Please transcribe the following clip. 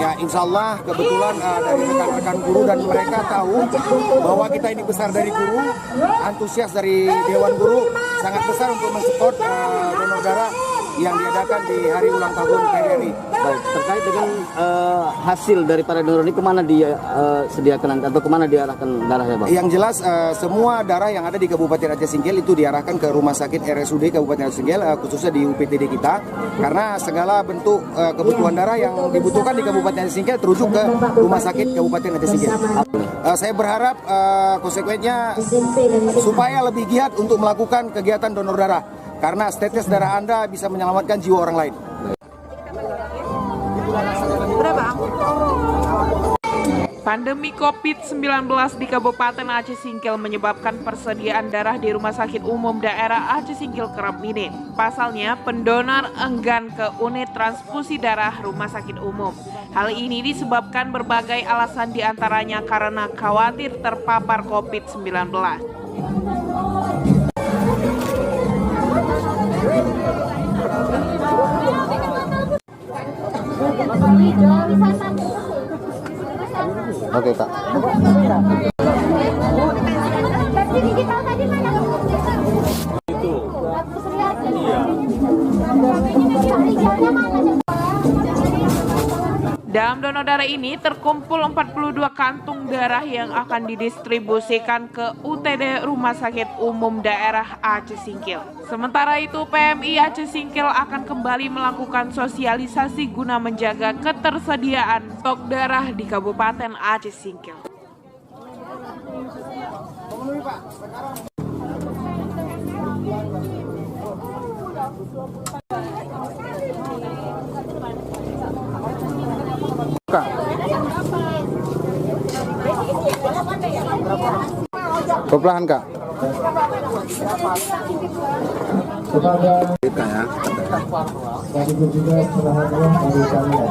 Ya, insya Allah kebetulan dari rekan-rekan guru dan mereka tahu bahwa kita ini besar dari guru, antusias dari Dewan Guru sangat besar untuk mensupport donor darah yang diadakan di hari ulang tahun PRRI. Baik, terkait dengan hasil dari para donor ini kemana dia sediakan atau kemana diarahkan darahnya, Bang? Yang jelas semua darah yang ada di Kabupaten Aceh Singkil itu diarahkan ke Rumah Sakit RSUD Kabupaten Aceh Singkil, khususnya di UPTD kita, karena segala bentuk kebutuhan darah yang dibutuhkan di Kabupaten Aceh Singkil terujuk ke Rumah Sakit Kabupaten Aceh Singkil. Saya berharap konsekuensinya supaya lebih giat untuk melakukan kegiatan donor darah, karena tetes darah Anda bisa menyelamatkan jiwa orang lain. Pandemi COVID-19 di Kabupaten Aceh Singkil menyebabkan persediaan darah di Rumah Sakit Umum Daerah Aceh Singkil kerap minim. Pasalnya, pendonor enggan ke unit transfusi darah Rumah Sakit Umum. Hal ini disebabkan berbagai alasan, diantaranya karena khawatir terpapar COVID-19. Oke, Kak. Dalam donor darah ini terkumpul 42 kantung darah yang akan didistribusikan ke UTD Rumah Sakit Umum Daerah Aceh Singkil. Sementara itu, PMI Aceh Singkil akan kembali melakukan sosialisasi guna menjaga ketersediaan stok darah di Kabupaten Aceh Singkil. Perlahan, Kak. Kita ya. Tadi juga sudah dari kalian ya.